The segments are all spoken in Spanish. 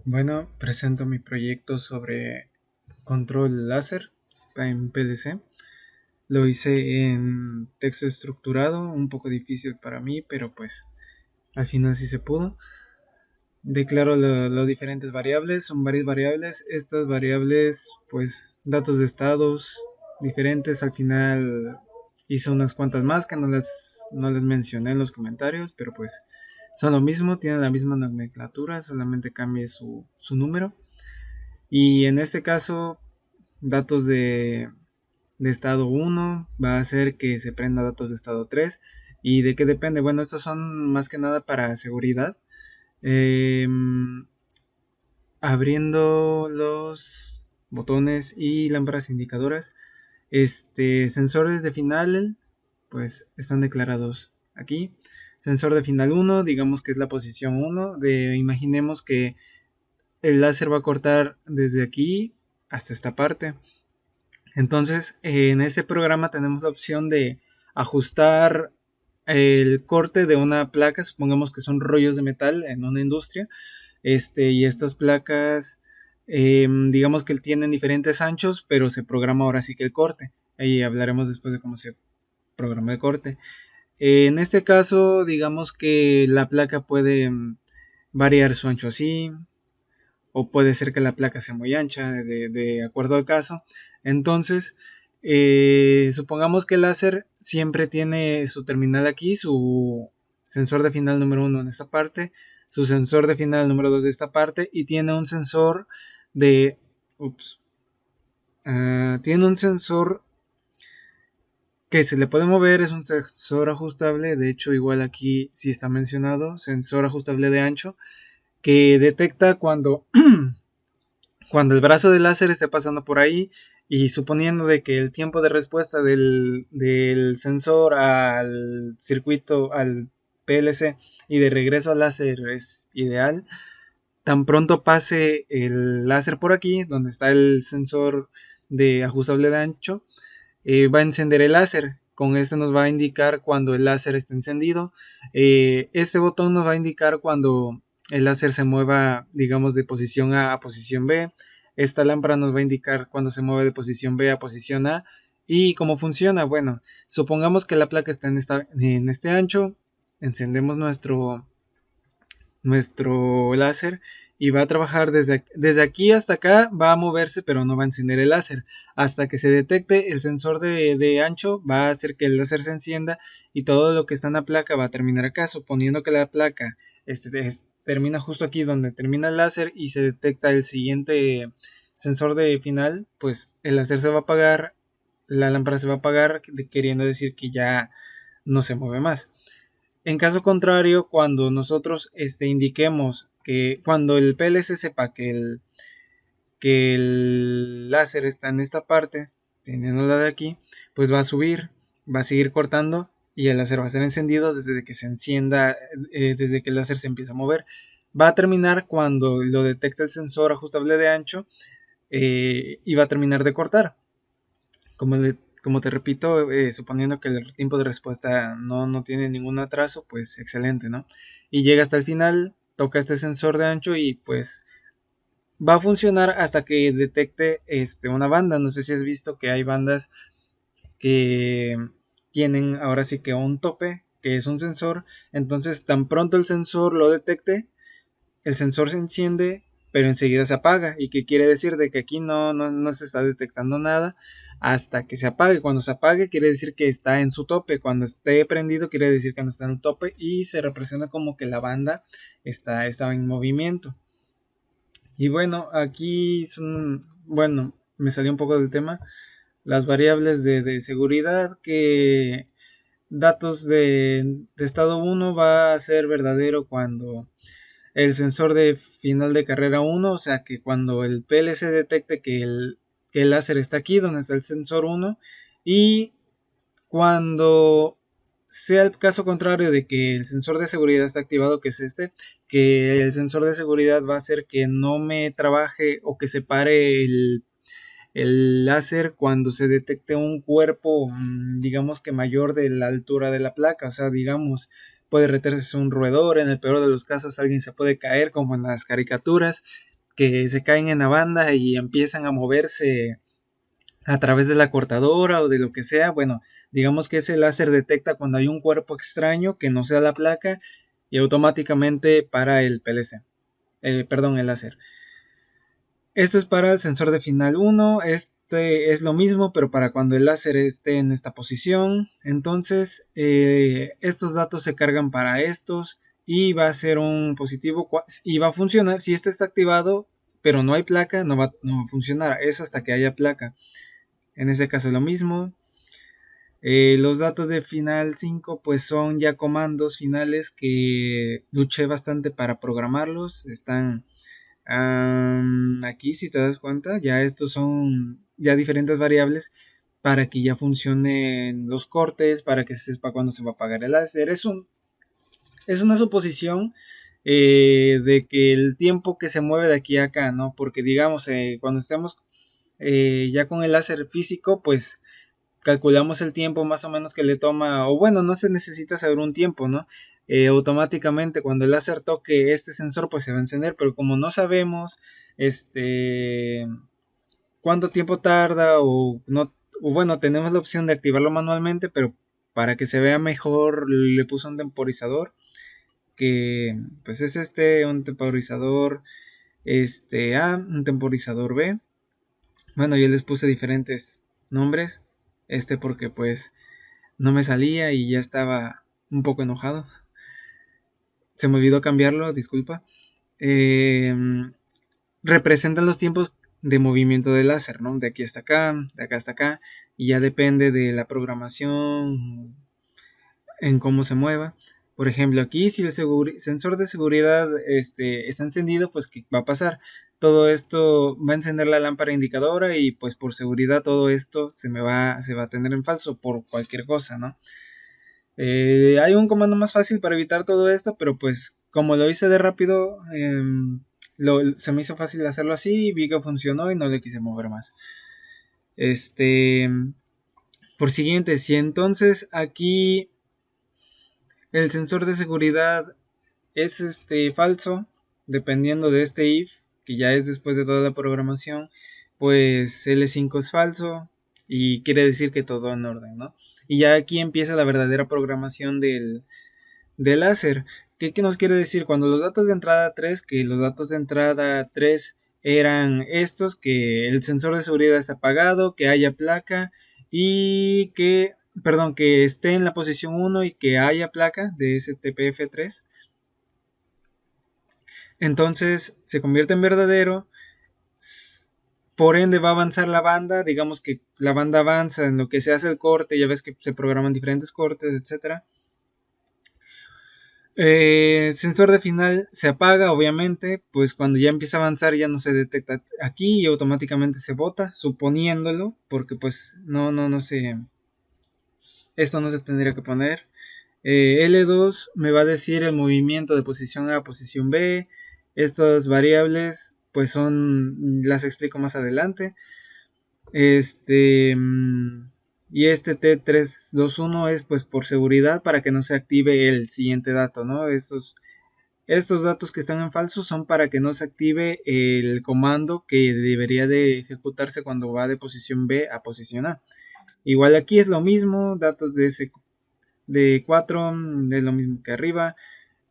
Bueno, presento mi proyecto sobre control láser en PLC. Lo hice en texto estructurado, un poco difícil para mí, pero pues al final sí se pudo. Declaro las diferentes variables, son varias variables. Estas variables, pues datos de estados diferentes. Al final hice unas cuantas más que no les mencioné en los comentarios, pero pues son lo mismo, tienen la misma nomenclatura, solamente cambie su número. Y en este caso, datos de estado uno va a hacer que se prenda datos de estado 3. ¿Y de qué depende? Bueno, estos son más que nada para seguridad. Eh, Abriendo los botones y lámparas indicadoras, sensores de final, pues están declarados aquí. Sensor de final uno, digamos que es la posición uno. Imaginemos que el láser va a cortar desde aquí hasta esta parte. Entonces, en este programa tenemos la opción de ajustar el corte de una placa. Supongamos que son rollos de metal en una industria. Y estas placas, digamos que tienen diferentes anchos, pero se programa ahora sí que el corte. Ahí hablaremos después de cómo se programa el corte. En este caso, digamos que la placa puede variar su ancho así, o puede ser que la placa sea muy ancha, de acuerdo al caso. Entonces, supongamos que el láser siempre tiene su terminal aquí, su sensor de final número uno en esta parte, su sensor de final número 2 de esta parte, y tiene un sensor de... Ups, tiene un sensor que se le puede mover, es un sensor ajustable, de hecho igual aquí sí está mencionado, sensor ajustable de ancho, que detecta cuando el brazo del láser esté pasando por ahí, y suponiendo de que el tiempo de respuesta del sensor al circuito, al PLC, y de regreso al láser es ideal, tan pronto pase el láser por aquí, donde está el sensor de ajustable de ancho, va a encender el láser. Con este nos va a indicar cuando el láser está encendido. Este botón nos va a indicar cuando el láser se mueva, digamos, de posición A a posición B. Esta lámpara nos va a indicar cuando se mueve de posición B a posición A. ¿Y cómo funciona? Bueno, supongamos que la placa está en este ancho. Encendemos nuestro láser y va a trabajar desde aquí hasta acá, va a moverse pero no va a encender el láser. Hasta que se detecte el sensor de ancho, va a hacer que el láser se encienda y todo lo que está en la placa va a terminar acá. Suponiendo que la placa termina justo aquí donde termina el láser y se detecta el siguiente sensor de final, pues el láser se va a apagar, la lámpara se va a apagar, queriendo decir que ya no se mueve más. En caso contrario, cuando nosotros indiquemos que cuando el PLC sepa que el láser está en esta parte, teniéndola de aquí, pues va a subir, va a seguir cortando y el láser va a estar encendido desde que se encienda, desde que el láser se empieza a mover. Va a terminar cuando lo detecta el sensor ajustable de ancho, y va a terminar de cortar. Como te repito, suponiendo que el tiempo de respuesta no tiene ningún atraso, pues excelente, ¿no? Y llega hasta el final, toca este sensor de ancho y pues va a funcionar hasta que detecte una banda. No sé si has visto que hay bandas que tienen ahora sí que un tope, que es un sensor. Entonces, tan pronto el sensor lo detecte, el sensor se enciende, pero enseguida se apaga. ¿Y qué quiere decir? De que aquí no se está detectando nada hasta que se apague. Cuando se apague quiere decir que está en su tope. Cuando esté prendido quiere decir que no está en el tope y se representa como que la banda está en movimiento. Y bueno, aquí son, bueno, me salió un poco del tema. Las variables de seguridad, que datos de estado uno va a ser verdadero cuando el sensor de final de carrera uno, o sea que cuando el PLC detecte que el láser está aquí donde está el sensor uno, y cuando sea el caso contrario de que el sensor de seguridad está activado, que es que el sensor de seguridad va a hacer que no me trabaje o que se pare el láser cuando se detecte un cuerpo, digamos que mayor de la altura de la placa. O sea, digamos, puede retarse un roedor, en el peor de los casos alguien se puede caer como en las caricaturas, que se caen en la banda y empiezan a moverse a través de la cortadora o de lo que sea. Bueno, digamos que ese láser detecta cuando hay un cuerpo extraño que no sea la placa y automáticamente para el PLC. Perdón, el láser. Esto es para el sensor de final 1. Este es lo mismo, pero para cuando el láser esté en esta posición. Entonces, estos datos se cargan para estos y va a ser un positivo y va a funcionar. Si este está activado, pero no hay placa, no va a funcionar. Es hasta que haya placa. En este caso es lo mismo. Los datos de final 5 pues son ya comandos finales que luché bastante para programarlos. Están aquí, si te das cuenta, ya estos son ya diferentes variables para que ya funcionen los cortes, para que se sepa cuándo se va a apagar el láser. Es una suposición de que el tiempo que se mueve de aquí a acá, ¿no? Porque digamos, cuando estemos ya con el láser físico, pues calculamos el tiempo más o menos que le toma, o bueno, no se necesita saber un tiempo, ¿no? Automáticamente cuando el láser toque este sensor pues se va a encender, pero como no sabemos cuánto tiempo tarda o no, o bueno, tenemos la opción de activarlo manualmente, pero para que se vea mejor le puse un temporizador que pues es un temporizador A, un temporizador B. Bueno, yo les puse diferentes nombres, porque pues no me salía y ya estaba un poco enojado. Se me olvidó cambiarlo, disculpa. Eh, Representan los tiempos de movimiento del láser, ¿no? De aquí hasta acá, de acá hasta acá, y ya depende de la programación en cómo se mueva. Por ejemplo, aquí si el sensor de seguridad está encendido, pues ¿qué va a pasar? Todo esto va a encender la lámpara indicadora y pues por seguridad todo esto se va a tener en falso por cualquier cosa, ¿no? Hay un comando más fácil para evitar todo esto, pero pues como lo hice de rápido, se me hizo fácil hacerlo así, vi que funcionó y no le quise mover más. Por siguiente, si entonces aquí el sensor de seguridad es falso, dependiendo de este if, que ya es después de toda la programación, pues L5 es falso y quiere decir que todo en orden, ¿no? Y ya aquí empieza la verdadera programación del láser. ¿Qué nos quiere decir? Cuando los datos de entrada 3, que los datos de entrada 3 eran estos, que el sensor de seguridad está apagado, que haya placa y que esté en la posición 1 y que haya placa de STPF3. Entonces se convierte en verdadero. Por ende va a avanzar la banda, digamos que la banda avanza en lo que se hace el corte, ya ves que se programan diferentes cortes, etcétera. Sensor de final se apaga, obviamente, pues cuando ya empieza a avanzar ya no se detecta aquí y automáticamente se bota, suponiéndolo, porque pues no sé, esto no se tendría que poner. L2 me va a decir el movimiento de posición A a posición B. Estas variables pues las explico más adelante. Y este T321 es pues por seguridad para que no se active el siguiente dato, ¿no? Estos datos que están en falso son para que no se active el comando que debería de ejecutarse cuando va de posición B a posición A. Igual aquí es lo mismo, datos de 4 es lo mismo que arriba.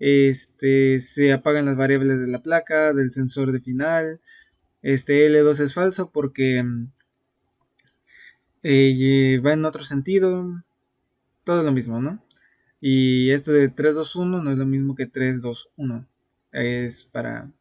Se apagan las variables de la placa, del sensor de final. L2 es falso porque va en otro sentido. Todo lo mismo, ¿no? Y esto de 3-2-1 no es lo mismo que 3-2-1. Es para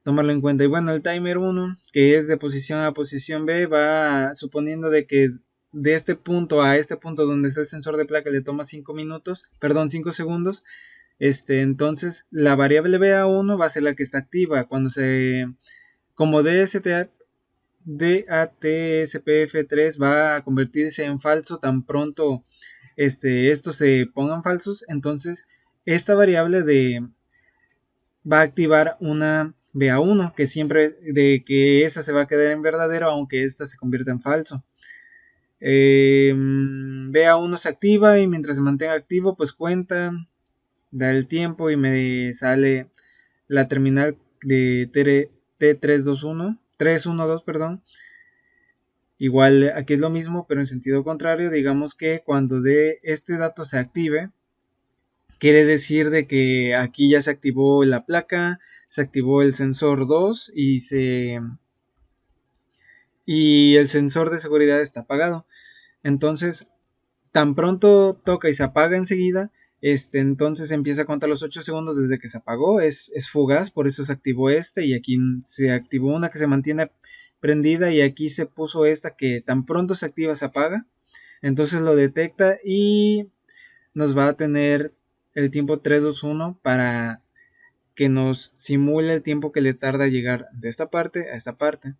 tomarlo en cuenta. Y bueno, el timer 1, que es de posición A a posición B, va suponiendo de que de este punto a este punto donde está el sensor de placa le toma 5 minutos, perdón, 5 segundos. Entonces la variable BA1 va a ser la que está activa cuando como DATSPF3 va a convertirse en falso tan pronto estos se pongan falsos, entonces esta variable va a activar una BA1 que siempre de que esa se va a quedar en verdadero aunque esta se convierta en falso. BA1 se activa y mientras se mantenga activo pues cuenta, da el tiempo y me sale la terminal de T312, perdón. Igual aquí es lo mismo, pero en sentido contrario. Digamos que cuando de este dato se active, quiere decir de que aquí ya se activó la placa, se activó el sensor 2 y el sensor de seguridad está apagado. Entonces, tan pronto toca y se apaga enseguida, entonces empieza a contar los 8 segundos desde que se apagó, es fugaz, por eso se activó y aquí se activó una que se mantiene prendida y aquí se puso esta que tan pronto se activa se apaga, entonces lo detecta y nos va a tener el tiempo 321 para que nos simule el tiempo que le tarda llegar de esta parte a esta parte.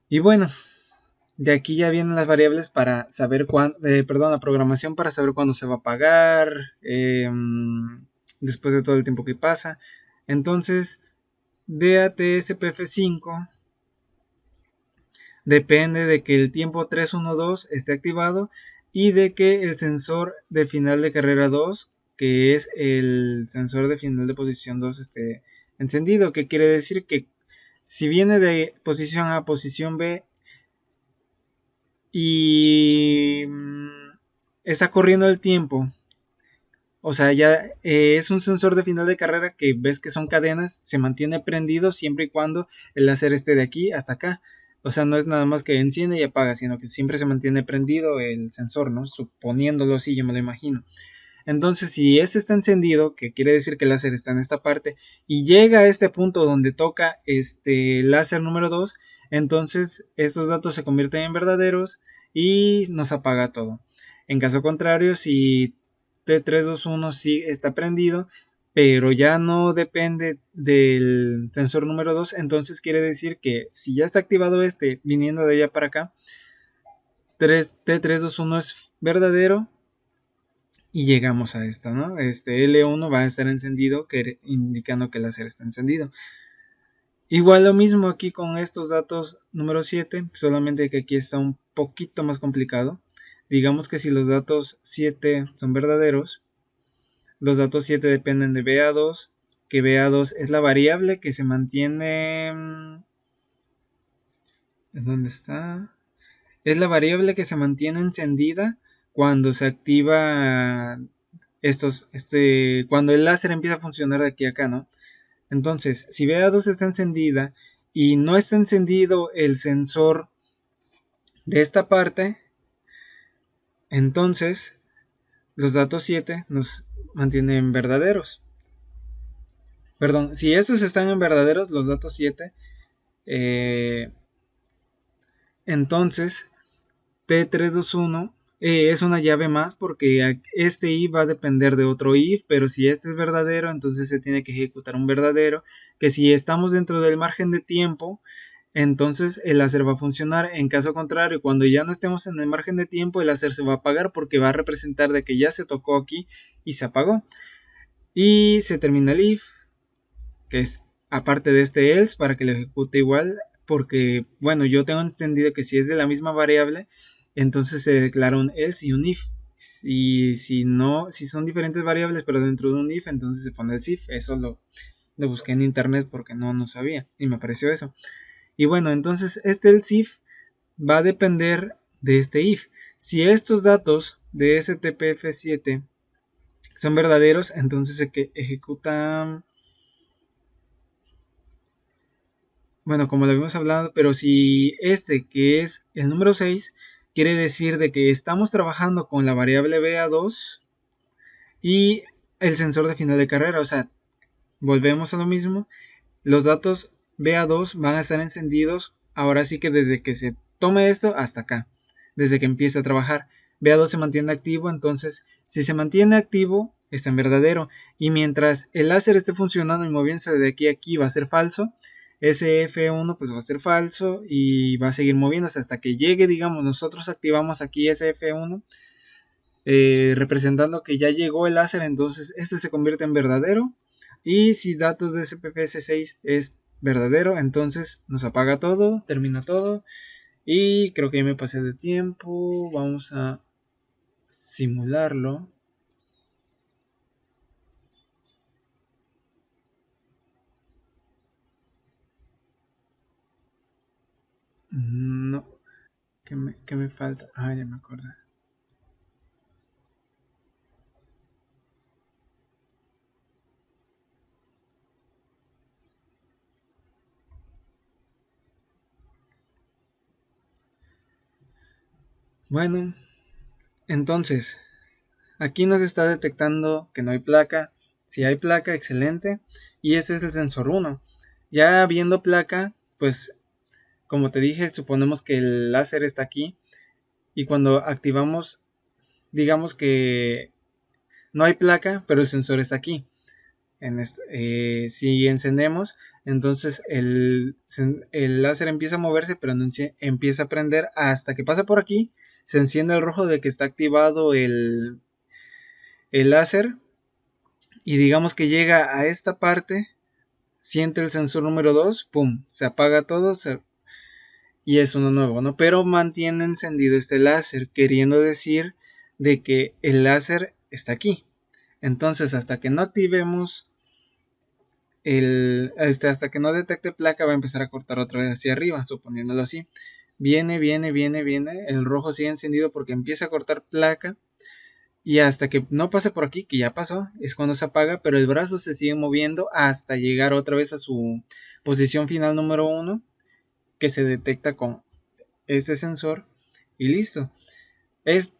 Y bueno, de aquí ya vienen las variables para saber cuándo, perdón, la programación para saber cuándo se va a pagar, después de todo el tiempo que pasa. Entonces, DATSPF5 depende de que el tiempo 312 esté activado y de que el sensor de final de carrera 2, que es el sensor de final de posición 2, esté encendido. ¿Qué quiere decir? Que si viene de posición A a posición B y está corriendo el tiempo, o sea, ya es un sensor de final de carrera que ves que son cadenas, se mantiene prendido siempre y cuando el láser esté de aquí hasta acá. O sea, no es nada más que enciende y apaga, sino que siempre se mantiene prendido el sensor, ¿no? Suponiéndolo así, yo me lo imagino. Entonces, si este está encendido, que quiere decir que el láser está en esta parte, y llega a este punto donde toca este láser número 2, entonces estos datos se convierten en verdaderos y nos apaga todo. En caso contrario, si T321 sí está prendido, pero ya no depende del sensor número 2, entonces quiere decir que si ya está activado viniendo de allá para acá, T321 es verdadero y llegamos a esto, ¿no? Este L1 va a estar encendido, indicando que el láser está encendido. Igual lo mismo aquí con estos datos número 7, solamente que aquí está un poquito más complicado. Digamos que si los datos 7 son verdaderos, los datos 7 dependen de BA2, que BA2 es la variable que se mantiene... ¿Dónde está? Es la variable que se mantiene encendida cuando se activa cuando el láser empieza a funcionar de aquí a acá, ¿no? Entonces, si BA2 está encendida y no está encendido el sensor de esta parte, entonces los datos 7 nos mantienen verdaderos. Perdón, si estos están en verdaderos, los datos 7, entonces T321 es una llave más porque este if va a depender de otro if, pero si este es verdadero, entonces se tiene que ejecutar un verdadero, que si estamos dentro del margen de tiempo, entonces el láser va a funcionar. En caso contrario, cuando ya no estemos en el margen de tiempo, el láser se va a apagar porque va a representar de que ya se tocó aquí y se apagó. Y se termina el if, que es aparte de este else para que lo ejecute igual, porque bueno, yo tengo entendido que si es de la misma variable, entonces se declara un else y un if. Si no, si son diferentes variables pero dentro de un if, entonces se pone el if. Eso lo busqué en internet porque no sabía y me apareció eso. Y bueno, entonces el if va a depender de este if. Si estos datos de STPF7 son verdaderos, entonces se ejecuta, bueno, como lo habíamos hablado, pero si que es el número 6, quiere decir de que estamos trabajando con la variable BA2 y el sensor de final de carrera. O sea, volvemos a lo mismo. Los datos BA2 van a estar encendidos ahora sí que desde que se tome esto hasta acá, desde que empiece a trabajar. BA2 se mantiene activo, entonces si se mantiene activo está en verdadero, y mientras el láser esté funcionando y moviéndose de aquí a aquí va a ser falso. SF1 pues va a ser falso y va a seguir moviéndose hasta que llegue, digamos, nosotros activamos aquí SF1, representando que ya llegó el láser, entonces este se convierte en verdadero. Y si datos de SPPS6 es verdadero, entonces nos apaga todo, termina todo. Y creo que ya me pasé de tiempo. Vamos a simularlo. ¿Qué me falta? Ah, ya me acordé. Bueno, entonces, aquí nos está detectando que no hay placa. Si hay placa, excelente. Y ese es el sensor uno. Ya viendo placa, pues como te dije, suponemos que el láser está aquí. Y cuando activamos, digamos que no hay placa, pero el sensor está aquí. Si encendemos, entonces el láser empieza a moverse, pero no empieza a prender hasta que pasa por aquí. Se enciende el rojo de que está activado el láser. Y digamos que llega a esta parte, siente el sensor número 2, pum, se apaga todo y es uno nuevo, ¿no? Pero mantiene encendido este láser, queriendo decir de que el láser está aquí. Entonces, hasta que no activemos hasta que no detecte placa, va a empezar a cortar otra vez hacia arriba, suponiéndolo así. Viene, el rojo sigue encendido porque empieza a cortar placa. Y hasta que no pase por aquí, que ya pasó, es cuando se apaga, pero el brazo se sigue moviendo hasta llegar otra vez a su posición final número uno, que se detecta con este sensor y listo. Es,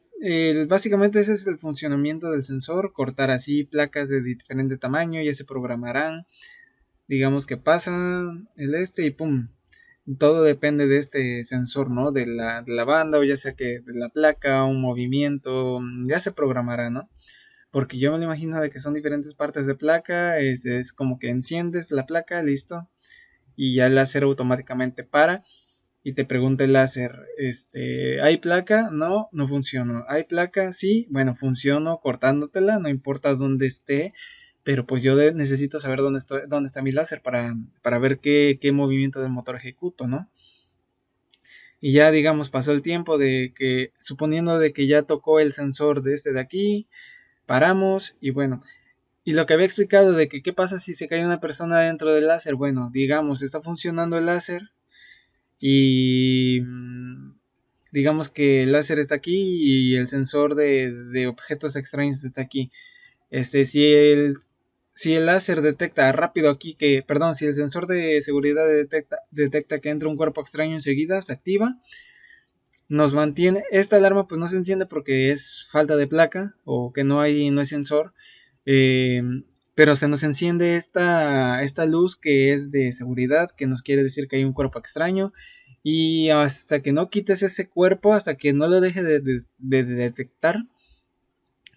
Básicamente ese es el funcionamiento del sensor, cortar así placas de diferente tamaño, ya se programarán, digamos que pasa y pum. Todo depende de este sensor, ¿no? De la banda o ya sea que de la placa, un movimiento, ya se programará, ¿no? Porque yo me lo imagino de que son diferentes partes de placa, es como que enciendes la placa, listo, y ya el láser automáticamente para y te pregunta el láser, ¿hay placa? No, no funciona. ¿Hay placa? Sí, bueno, funciono cortándotela, no importa dónde esté, pero pues yo necesito saber dónde está mi láser para ver qué movimiento del motor ejecuto, ¿no? Y ya digamos pasó el tiempo de que, suponiendo de que ya tocó el sensor de de aquí, paramos y bueno, y lo que había explicado de que qué pasa si se cae una persona dentro del láser, bueno, digamos, está funcionando el láser y digamos que el láser está aquí y el sensor de objetos extraños está aquí. Este, si el, si el láser detecta rápido aquí que, perdón, si el sensor de seguridad detecta que entra un cuerpo extraño enseguida, se activa, nos mantiene, esta alarma pues no se enciende porque es falta de placa o que no hay sensor, eh, pero se nos enciende esta luz que es de seguridad, que nos quiere decir que hay un cuerpo extraño. Y hasta que no quites ese cuerpo, hasta que no lo deje de detectar,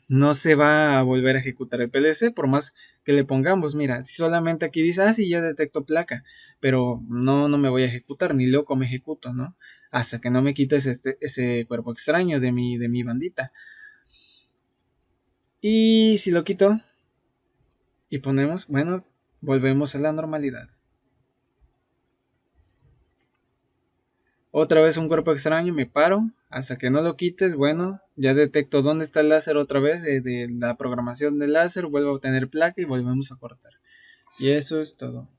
no se va a volver a ejecutar el PLC, por más que le pongamos. Mira, si solamente aquí dice, sí, ya detecto placa, pero no me voy a ejecutar, ni loco me ejecuto, ¿no? Hasta que no me quites ese cuerpo extraño de mi bandita. Y si lo quito, y ponemos, bueno, volvemos a la normalidad. Otra vez un cuerpo extraño, me paro, hasta que no lo quites, bueno, ya detecto dónde está el láser otra vez, de la programación del láser, vuelvo a obtener placa y volvemos a cortar. Y eso es todo.